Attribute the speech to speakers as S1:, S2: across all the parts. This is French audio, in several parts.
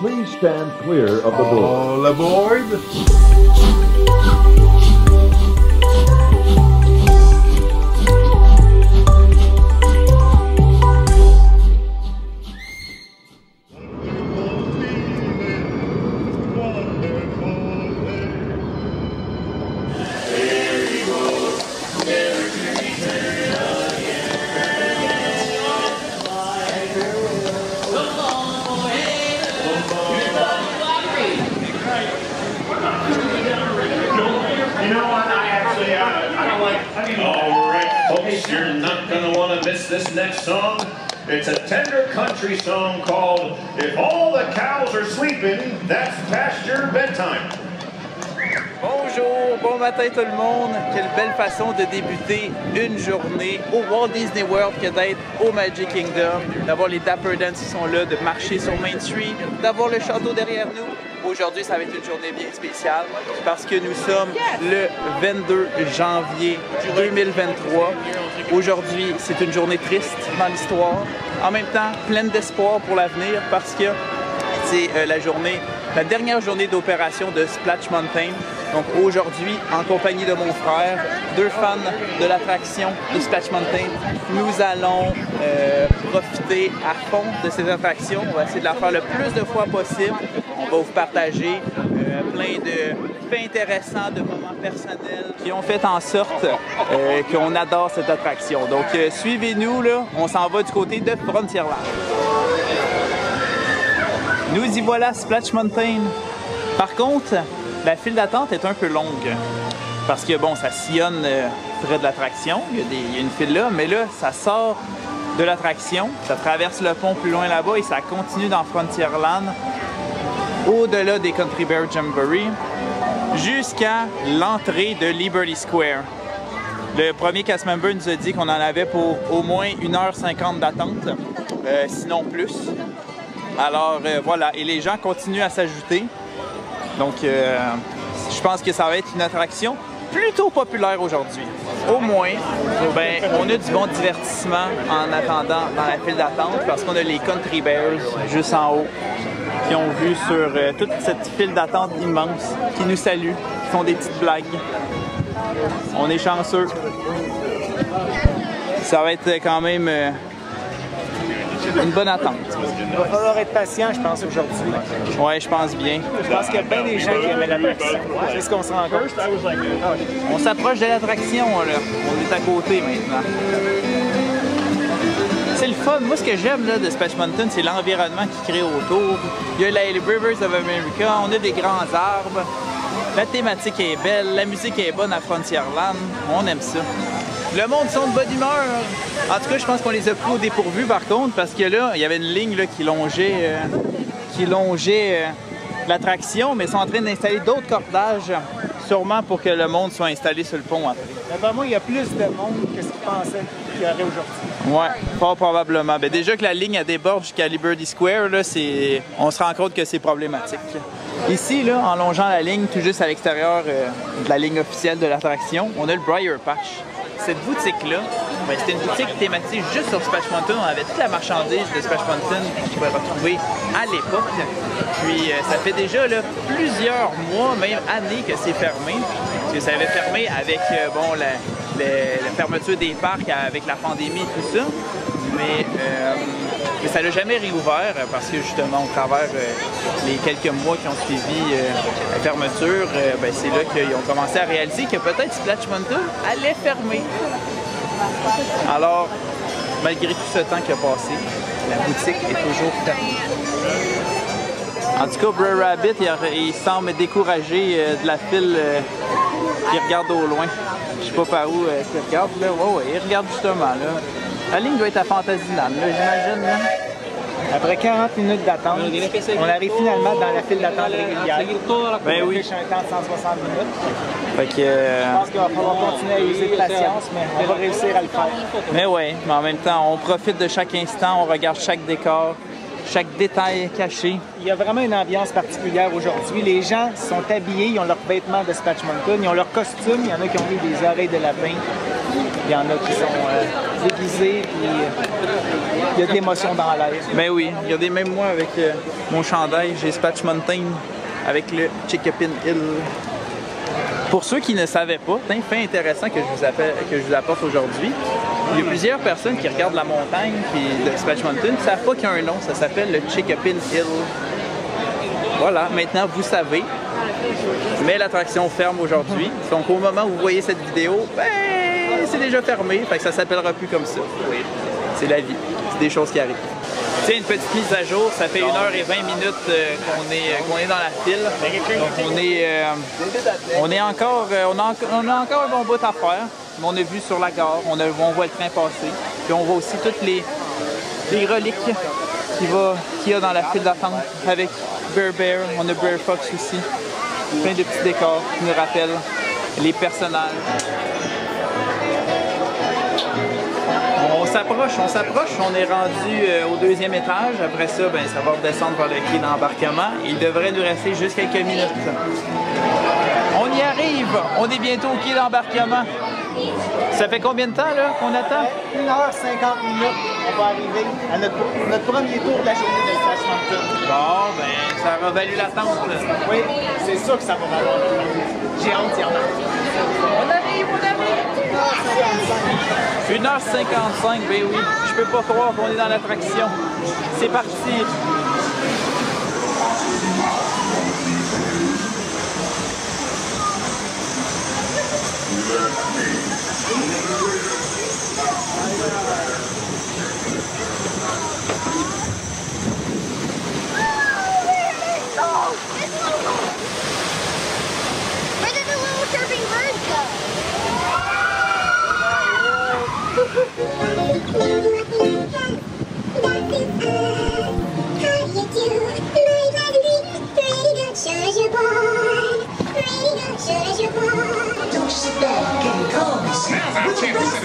S1: please stand clear of the door.
S2: All aboard!
S3: You know what? I don't like. All right, folks, you're not going to want to miss this next song. It's a tender country song called "If All the Cows Are Sleeping, That's Past Your Bedtime."
S4: Bonjour, bon matin tout le monde. Quelle belle façon de débuter une journée au Walt Disney World que d'être au Magic Kingdom, d'avoir les Dapper Dan qui sont là, de marcher sur Main Street, d'avoir le château derrière nous. Aujourd'hui, ça va être une journée bien spéciale parce que nous sommes le 22 janvier 2023. Aujourd'hui, c'est une journée triste dans l'histoire. En même temps, pleine d'espoir pour l'avenir parce que c'est la dernière journée d'opération de Splash Mountain. Donc aujourd'hui, en compagnie de mon frère, deux fans de l'attraction de Splash Mountain, nous allons profiter à fond de cette attraction. On va essayer de la faire le plus de fois possible. On va vous partager plein de faits intéressants, de moments personnels qui ont fait en sorte qu'on adore cette attraction. Donc suivez-nous, là, on s'en va du côté de Frontierland. Nous y voilà, Splash Mountain. Par contre, la file d'attente est un peu longue parce que bon, ça sillonne près de l'attraction, il y a une file là, mais là, ça sort de l'attraction, ça traverse le pont plus loin là-bas et ça continue dans Frontierland, au-delà des Country Bear Jamboree, jusqu'à l'entrée de Liberty Square. Le premier cast member nous a dit qu'on en avait pour au moins 1h50 d'attente, sinon plus. Alors voilà, et les gens continuent à s'ajouter. Donc, je pense que ça va être une attraction plutôt populaire aujourd'hui. Au moins, ben, on a du bon divertissement en attendant dans la file d'attente parce qu'on a les Country Bears juste en haut qui ont vu sur toute cette file d'attente immense, qui nous saluent, qui font des petites blagues. On est chanceux. Ça va être quand même une bonne attente.
S5: Il va falloir être patient, je pense, aujourd'hui.
S4: Ouais, je pense bien.
S5: Je pense qu'il y a bien des gens qui aimaient l'attraction. C'est ce qu'on se rend compte.
S4: On s'approche de l'attraction, là. On est à côté maintenant. C'est le fun. Moi, ce que j'aime de Splash Mountain, c'est l'environnement qui crée autour. Il y a les Rivers of America, on a des grands arbres. La thématique est belle, la musique est bonne à Frontierland. On aime ça. Le monde sont de bonne humeur. En tout cas, je pense qu'on les a pris au dépourvu par contre, parce que là, il y avait une ligne là, qui longeait l'attraction, mais ils sont en train d'installer d'autres cordages, sûrement pour que le monde soit installé sur le pont après.
S5: D'après moi, il y a plus de monde que ce qu'ils pensaient qu'il y aurait aujourd'hui.
S4: Ouais, fort probablement. Ben, déjà que la ligne elle déborde jusqu'à Liberty Square, là, on se rend compte que c'est problématique. Ici, là, en longeant la ligne tout juste à l'extérieur de la ligne officielle de l'attraction, on a le Briar Patch. Cette boutique-là, ben, c'était une boutique thématique juste sur Splash Mountain. On avait toute la marchandise de Splash Mountain qu'on pouvait retrouver à l'époque. Puis ça fait déjà là, plusieurs mois, même années que c'est fermé. Parce que ça avait fermé avec bon, la fermeture des parcs avec la pandémie et tout ça. Mais ça n'a jamais réouvert parce que justement au travers les quelques mois qui ont suivi la fermeture, ben, c'est là qu'ils ont commencé à réaliser que peut-être Splash Mountain allait fermer. Alors, malgré tout ce temps qui a passé, la boutique est toujours fermée. En tout cas, Brer Rabbit, il semble découragé de la file qui regarde au loin. Je sais pas par où il regarde, là. Oh, il regarde justement, là. La ligne doit être à Fantasyland, là, j'imagine, là.
S5: Après 40 minutes d'attente, on arrive finalement dans la file d'attente régulière.
S4: Ben oui.
S5: On un temps de 160 minutes.
S4: Fait que,
S5: je pense qu'il va falloir continuer à user de patience, mais on va réussir à le faire.
S4: Mais oui, mais en même temps, on profite de chaque instant, on regarde chaque décor, chaque détail caché.
S5: Il y a vraiment une ambiance particulière aujourd'hui. Les gens sont habillés, ils ont leurs vêtements de Splash Mountain, ils ont leurs costumes, il y en a qui ont mis des oreilles de lapin, il y en a qui sont déguisés, puis Il y a de l'émotion dans l'air.
S4: Ben oui, regardez, même moi avec mon chandail, j'ai Splash Mountain avec le Chickapin Hill. Pour ceux qui ne savaient pas, c'est un fait intéressant que je vous apporte aujourd'hui. Il y a plusieurs personnes qui regardent la montagne de Splash Mountain ne savent pas qu'il y a un nom, ça s'appelle le Chickapin Hill. Voilà, maintenant vous savez. Mais l'attraction ferme aujourd'hui. Donc au moment où vous voyez cette vidéo, ben c'est déjà fermé, fait que ça s'appellera plus comme ça. Oui, c'est la vie, c'est des choses qui arrivent. Tiens, une petite mise à jour, ça fait 1h20 qu'on est dans la file. Donc on a encore un bon bout à faire. Mais on a vu sur la gare, on voit le train passer. Puis on voit aussi toutes les reliques qu'il y a dans la file d'attente avec Bear, on a Bear Fox aussi. Plein de petits décors qui nous rappellent les personnages. On s'approche, on est rendu au 2e étage. Après ça, ben, ça va redescendre vers le quai d'embarquement. Il devrait nous rester juste quelques minutes. On y arrive! On est bientôt au quai d'embarquement. Ça fait combien de temps là qu'on attend?
S5: 1h50 minutes. On va arriver à notre premier tour de la journée de Splash Mountain.
S4: Bon, ben, ça aura valu l'attente.
S5: Oui, c'est sûr que ça va valoir. J'ai hâte d'y en arriver.
S4: On arrive! 1h55, ben oui. Je peux pas croire qu'on est dans l'attraction. C'est parti!
S2: Where did the little chirping birds go?
S6: Don't sit back and come. Smells our chances of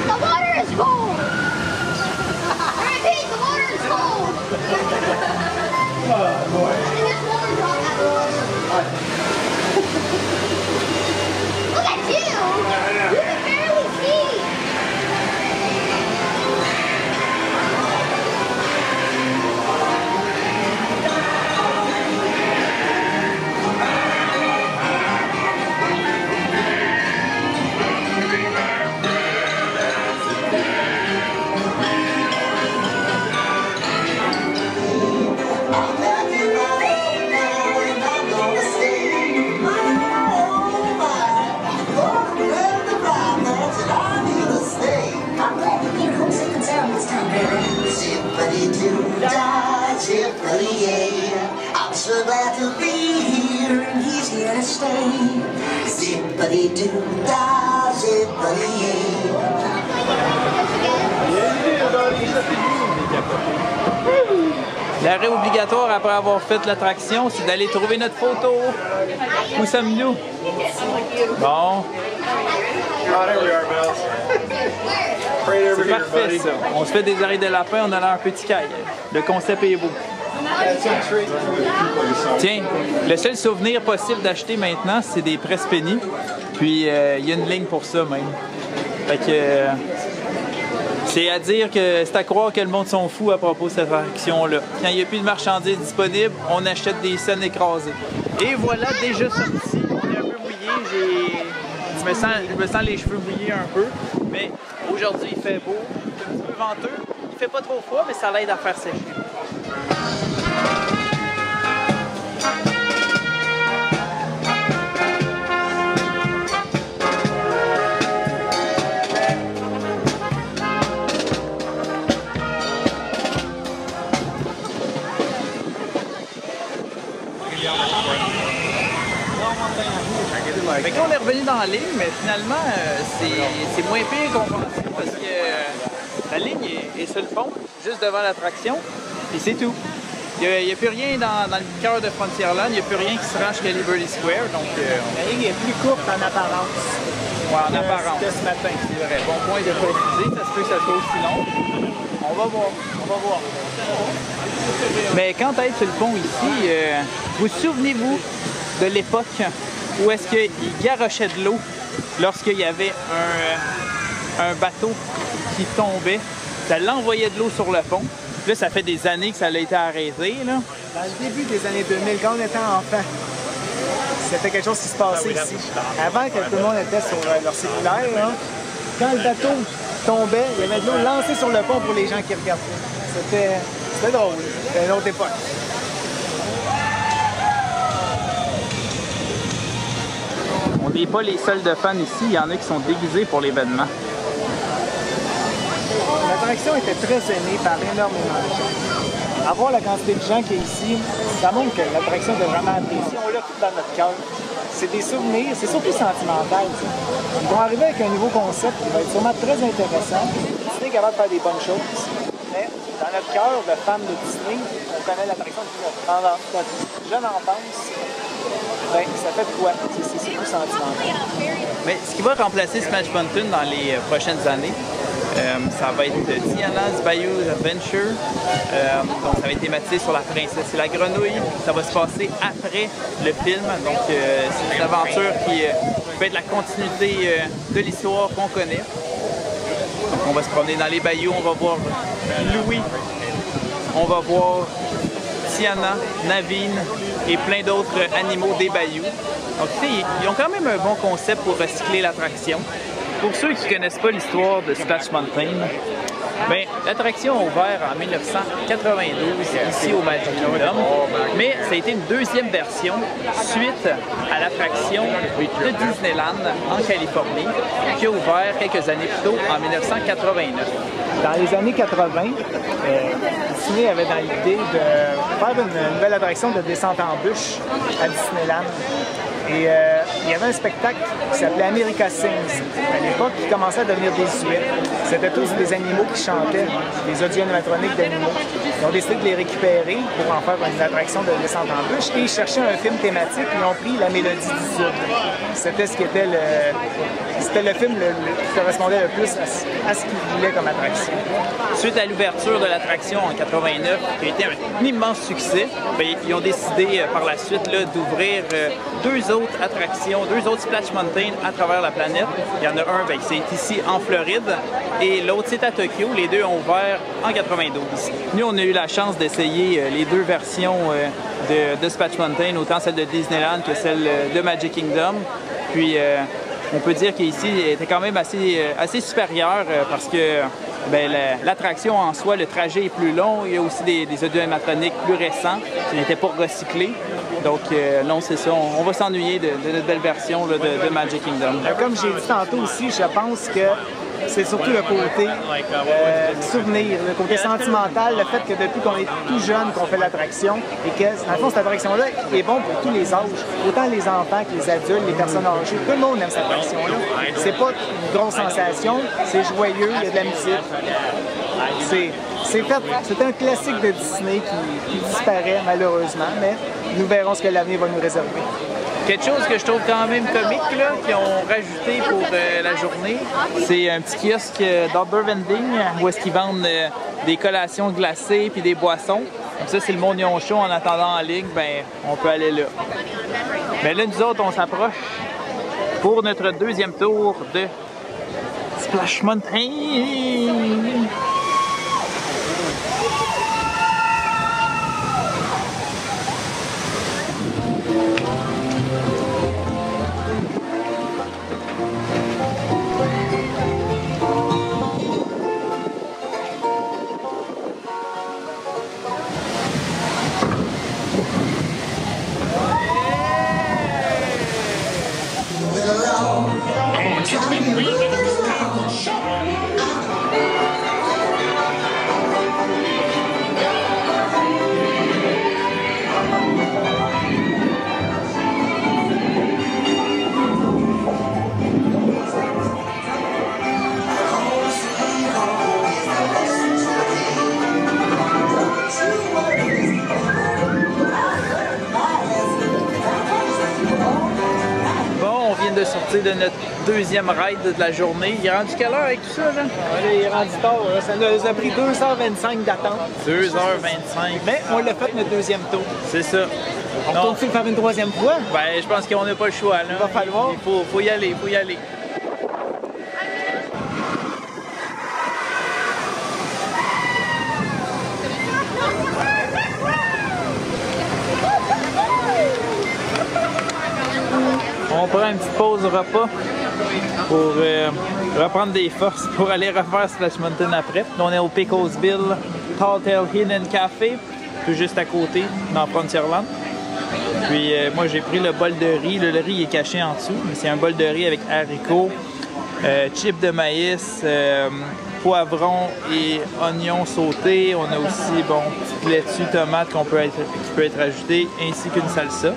S2: The water is cold! Repeat, the water is cold! And there's water drop out of the water. Look at you! You can barely see!
S6: I'm so glad to be here and he's here to stay. Zippity-doo-dah, zippity-yay.
S4: L'arrêt obligatoire après avoir fait l'attraction, c'est d'aller trouver notre photo. Où sommes-nous? Bon. C'est parfait ça. On se fait des oreilles de lapin, on a l'air un petit caille. Le concept est beau. Tiens, le seul souvenir possible d'acheter maintenant, c'est des presse penny. Puis il y a une ligne pour ça même. Fait que c'est à dire que c'est à croire que le monde sont fous à propos de cette attraction-là. Quand il n'y a plus de marchandises disponibles, on achète des scènes écrasées. Et voilà, déjà sorti. On est un peu mouillé. Je me sens les cheveux mouillés un peu. Mais aujourd'hui, il fait beau. C'est un petit peu venteux. Il fait pas trop froid, mais ça l'aide à faire sécher. Fait que là, on est revenu dans la ligne, mais finalement, c'est moins pire qu'on pensait parce que la ligne est sur le pont, juste devant l'attraction, et c'est tout. Il n'y a plus rien dans le cœur de Frontierland, il n'y a plus rien qui se rend jusqu'à Liberty Square, donc...
S5: La ligne est plus courte en apparence.
S4: Ouais, en apparence.
S5: Que ce matin.
S4: C'est vrai. Bon point de préciser, ça se peut que ça soit aussi long. On va voir, on va voir. Mais quant à être sur le pont ici, vous souvenez-vous de l'époque où est-ce qu'il garochait de l'eau lorsqu'il y avait un bateau qui tombait, ça l'envoyait de l'eau sur le pont. Là, ça fait des années que ça a été arrêté. Là.
S5: Dans le début des années 2000, quand on était enfant, c'était quelque chose qui se passait ici. Avant que tout le monde était sur leur cellulaire, là, quand le bateau tombait, il y avait de l'eau lancée sur le pont pour les gens qui regardaient. C'était drôle. C'était une autre époque.
S4: On n'est pas les seuls de fans ici, il y en a qui sont déguisés pour l'événement.
S5: L'attraction était très aimée par énormément de gens. À voir la quantité de gens qui est ici, ça montre que l'attraction est vraiment appréciée. On l'a tout dans notre cœur. C'est des souvenirs, c'est surtout sentimental. T'sais. Ils vont arriver avec un nouveau concept qui va être sûrement très intéressant. Disney est capable de faire des bonnes choses. Mais dans notre cœur de fans de Disney, on connaît l'attraction depuis notre jeune enfance. Ben, ça fait de quoi? C'est surtout sentimental.
S4: Mais ce qui va remplacer Splash Mountain dans les prochaines années, ça va être Tiana's Bayou's Adventure. Donc ça va être thématisé sur la princesse et la grenouille. Ça va se passer après le film. Donc c'est une aventure qui peut être la continuité de l'histoire qu'on connaît. Donc on va se promener dans les bayous, on va voir Louis, on va voir Tiana, Naveen et plein d'autres animaux des bayous. Donc ils ont quand même un bon concept pour recycler l'attraction. Pour ceux qui ne connaissent pas l'histoire de Splash Mountain, ben, l'attraction a ouvert en 1992 ici au Magic Kingdom, mais ça a été une deuxième version suite à l'attraction de Disneyland en Californie qui a ouvert quelques années plus tôt en 1989.
S5: Dans les années 80, Disney avait dans l'idée de faire une nouvelle attraction de descente en bûche à Disneyland. Et il y avait un spectacle qui s'appelait America Sings, à l'époque, qui commençait à devenir désuet. C'était tous des animaux qui chantaient, des audio-animatroniques d'animaux. Ils ont décidé de les récupérer pour en faire une attraction de descente en bûche et ils cherchaient un film thématique. Ils ont pris La Mélodie du Sud. C'était ce qui était le film qui correspondait le plus à ce qu'ils voulaient comme attraction.
S4: Suite à l'ouverture de l'attraction en 89, qui a été un immense succès, bien, ils ont décidé par la suite d'ouvrir deux autres attractions, deux autres Splash Mountain à travers la planète. Il y en a un, bien, c'est ici en Floride, et l'autre c'est à Tokyo. Les deux ont ouvert en 92. Nous, on a eu la chance d'essayer les deux versions de Splash Mountain, autant celle de Disneyland que celle de Magic Kingdom. Puis on peut dire qu'ici était quand même assez supérieur parce que ben, l'attraction en soi, le trajet est plus long. Il y a aussi des audio-animatroniques plus récents qui n'étaient pas recyclés. Donc non, c'est ça. On va s'ennuyer de notre belle version là, de Magic Kingdom.
S5: Comme j'ai dit tantôt aussi, je pense que c'est surtout le côté souvenir, le côté sentimental, le fait que depuis qu'on est tout jeune qu'on fait l'attraction et que, dans le fond, cette attraction-là est bon pour tous les âges, autant les enfants que les adultes, les personnes âgées. Tout le monde aime cette attraction-là. C'est pas une grosse sensation, c'est joyeux, il y a de la musique. C'est un classique de Disney qui disparaît malheureusement, mais nous verrons ce que l'avenir va nous réserver.
S4: Quelque chose que je trouve quand même comique là, qu'ils ont rajouté pour la journée, c'est un petit kiosque d'outdoor vending où est-ce qu'ils vendent des collations glacées puis des boissons. Comme ça, si le monde est chaud en attendant en ligne, ben on peut aller là. Mais là, nous autres, on s'approche pour notre deuxième tour de Splash Mountain. vient de sortir de notre deuxième ride de la journée. Il est rendu quelle heure avec tout ça, là?
S5: Ouais, il est rendu tard, là. Ça nous a pris 2h25 d'attente.
S4: 2h25.
S5: Mais on l'a fait notre deuxième tour.
S4: C'est ça.
S5: On retourne-tu le faire une troisième fois?
S4: Ben, je pense qu'on n'a pas le choix, là.
S5: Il va falloir.
S4: Il faut y aller, faut y aller. On prend une petite pause repas pour reprendre des forces pour aller refaire Splash Mountain après. Là, on est au Picosville Tall Tale Hidden Café, tout juste à côté, dans Frontierland. Puis moi, j'ai pris le bol de riz. Le riz est caché en dessous, mais c'est un bol de riz avec haricots, chips de maïs, poivrons et oignons sautés. On a aussi, bon, petite laitue, tomate qui peut être ajoutée, ainsi qu'une salsa.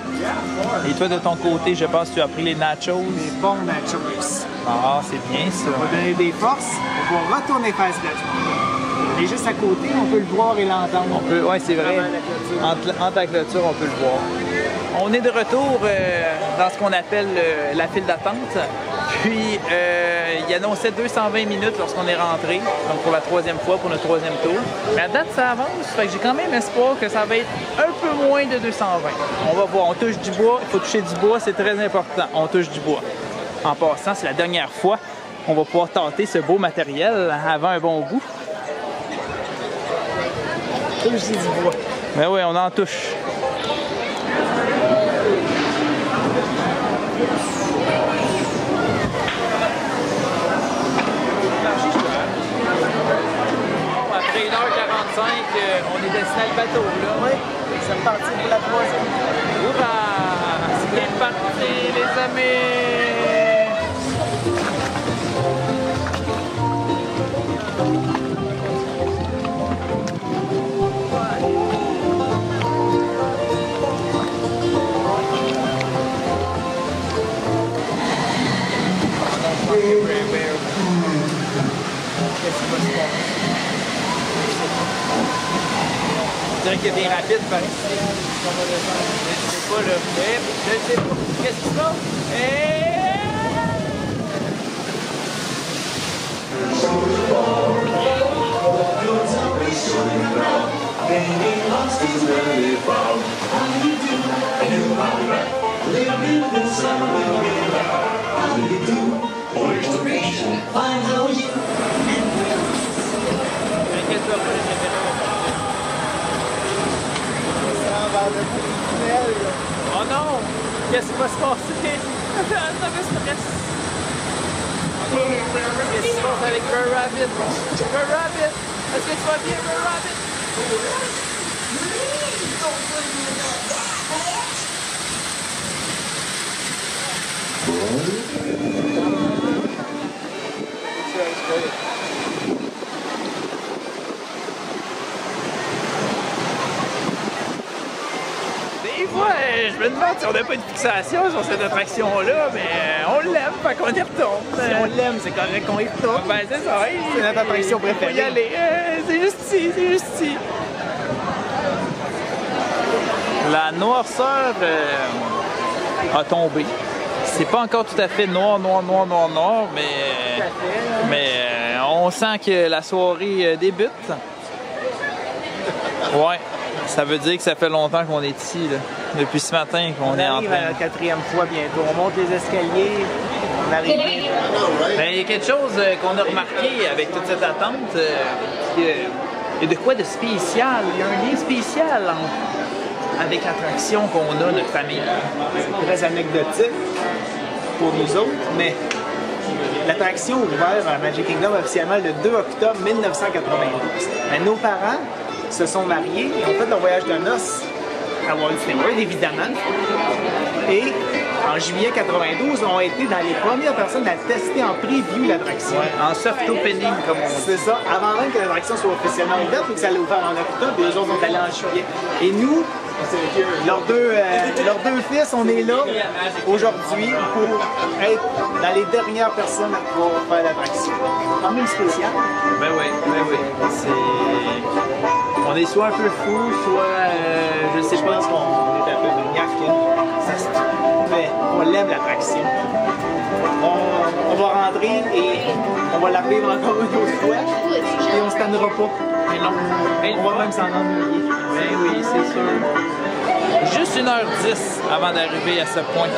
S4: Et toi, de ton côté, je pense que tu as pris les nachos.
S5: Les bons nachos.
S4: Ah, c'est bien ça.
S5: On va donner des forces pour retourner faire Splash Mountain. Et juste à côté, on peut le voir et l'entendre.
S4: Oui, c'est vrai. Entre la clôture, on peut le voir. On est de retour dans ce qu'on appelle la file d'attente. Puis, il annonçait 220 minutes lorsqu'on est rentré, donc pour la troisième fois, pour notre troisième tour. Mais à date, ça avance, fait que j'ai quand même espoir que ça va être un peu moins de 220. On va voir, on touche du bois, il faut toucher du bois, c'est très important, on touche du bois. En passant, c'est la dernière fois qu'on va pouvoir tenter ce beau matériel avant un bon goût.
S5: Touche du bois.
S4: Ben oui, on en touche. Après 1h45, on est destiné à le bateau, là.
S5: Oui, c'est reparti pour la troisième.
S4: Hurrah! C'est bien parti, les amis! Je dirais qu'il y a des rapides par ici. Je sais pas, là. Je sais pas. Qu'est-ce qui se passe? Oh non! Qu'est-ce qui va se passer? Ça me stresse! Qu'est-ce qui se passe avec Brer Rabbit? Brer Rabbit! Est-ce que tu vas bien, Brer Rabbit? Des fois, je me demande si on n'a pas une fixation sur cette attraction-là, mais on l'aime, fait qu'on y retourne.
S5: Si on l'aime, c'est correct qu'on y retourne.
S4: Ben c'est ça,
S5: C'est notre attraction préférée.
S4: Faut y aller. C'est juste ici, c'est juste ici. La noirceur a tombé. C'est pas encore tout à fait noir, mais on sent que la soirée débute. Ouais, ça veut dire que ça fait longtemps qu'on est ici, là. Depuis ce matin qu'on est en train.
S5: On arrive à la quatrième fois bientôt. On monte les escaliers, on arrive bientôt.
S4: Ben, il y a quelque chose qu'on a remarqué avec toute cette attente. Il y a de quoi de spécial. Il y a un lien spécial avec l'attraction qu'on a, notre famille.
S5: C'est très anecdotique pour nous autres, mais l'attraction a ouvert à Magic Kingdom officiellement le 2 octobre 1992. Mais nos parents se sont mariés et ont fait leur voyage de noces à Walt Disney World, évidemment. Et en juillet 92, ont été dans les premières personnes à tester en preview l'attraction.
S4: Ouais, en soft opening, comme on dit.
S5: C'est ça, avant même que l'attraction soit officiellement ouverte, et que ça allait ouvert en octobre, et les autres sont allés en juillet. Et nous, leurs deux fils, on est là aujourd'hui pour être dans les dernières personnes à pouvoir faire l'attraction. Quand même spécial.
S4: Ben oui, ben oui. On On est soit un peu fou, soit je sais
S5: Je
S4: pas.
S5: pense qu'on est un peu maniaque. Ça se mais on lève l'attraction. On va rentrer et on va la revivre encore une autre fois et on se tannera pas.
S4: Mais non.
S5: On va même s'en ennuyer.
S4: Ben oui, c'est sûr. Juste 1h10 avant d'arriver à ce point.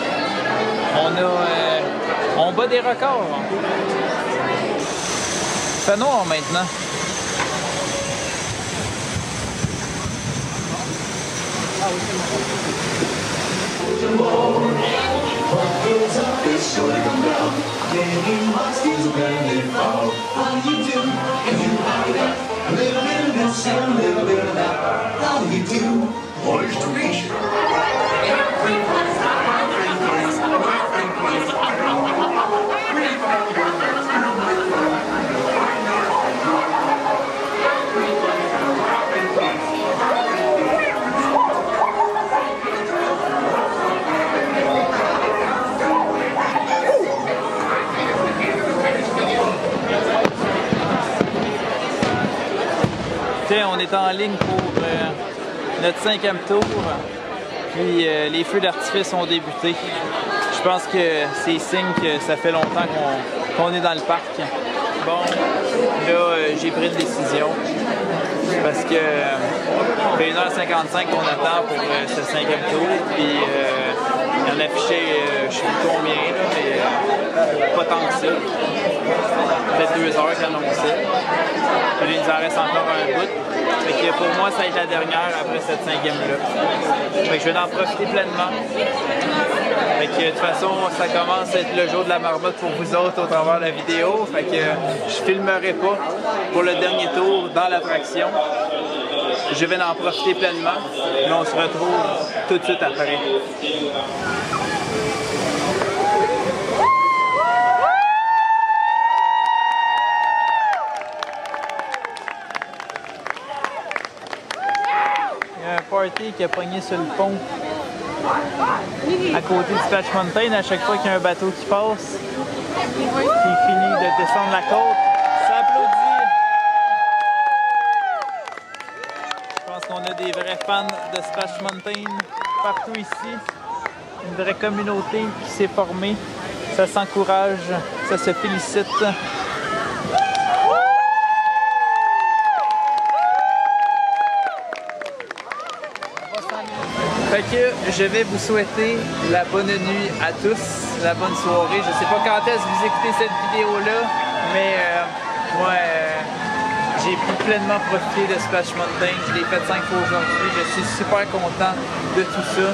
S4: On bat des records. Il fait noir maintenant. On est en ligne pour notre 5e tour, puis les feux d'artifice ont débuté. Je pense que c'est signe que ça fait longtemps qu'on est dans le parc. Bon, là, j'ai pris une décision parce que ça fait 1h55 qu'on attend pour ce 5e tour, puis il y en affichait, je sais plus combien, là, mais pas tant que ça. Peut-être 2 heures qu'ils annonçaient. Puis il nous en reste encore un bout. Fait que pour moi, ça va être la dernière après cette 5e-là. Fait que je vais en profiter pleinement. Fait que de toute façon, ça commence à être le jour de la marmotte pour vous autres au travers de la vidéo. Fait que je filmerai pas pour le dernier tour dans l'attraction. Je vais en profiter pleinement, mais on se retrouve tout de suite après. Party qui a pogné sur le pont à côté de Splash Mountain à chaque fois qu'il y a un bateau qui passe qui finit de descendre la côte. Ça applaudit. Je pense qu'on a des vrais fans de Splash Mountain partout ici. Une vraie communauté qui s'est formée. Ça s'encourage, ça se félicite. Fait que je vais vous souhaiter la bonne nuit à tous, la bonne soirée. Je sais pas quand est-ce que vous écoutez cette vidéo-là, mais moi, j'ai pu pleinement profiter de Splash Mountain. Je l'ai fait 5 fois aujourd'hui. Je suis super content de tout ça.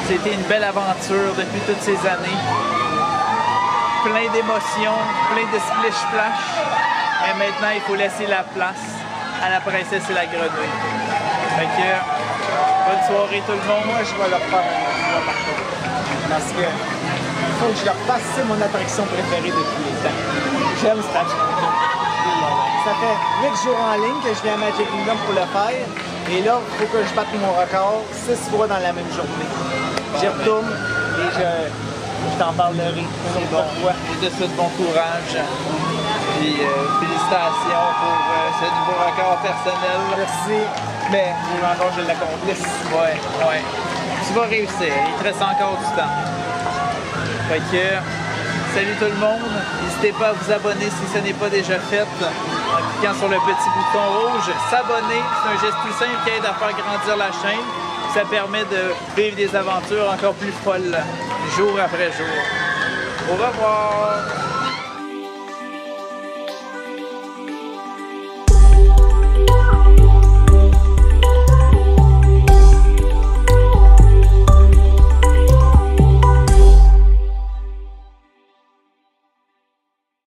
S4: C'était une belle aventure depuis toutes ces années. Plein d'émotions, plein de splish-splash. Mais maintenant, il faut laisser la place à la princesse et la grenouille. Fait que, bonne soirée tout le monde.
S5: Moi, je vais leur faire un par contre. Parce que il faut que je leur fasse. C'est mon attraction préférée de tous les temps. J'aime Splash Mountain. Ça fait 8 jours en ligne que je viens à Magic Kingdom pour le faire. Et là, il faut que je batte mon record 6 fois dans la même journée. J'y retourne et je t'en parlerai une autre fois.
S4: Et de suite, bon courage. Puis félicitations pour ce nouveau record personnel.
S5: Merci. Mais il faut encore que je l'accomplisse.
S4: Ouais. Tu vas réussir. Il te reste encore du temps. Fait que, salut tout le monde. N'hésitez pas à vous abonner si ce n'est pas déjà fait. En cliquant sur le petit bouton rouge, s'abonner. C'est un geste plus simple qui aide à faire grandir la chaîne. Ça permet de vivre des aventures encore plus folles, jour après jour. Au revoir!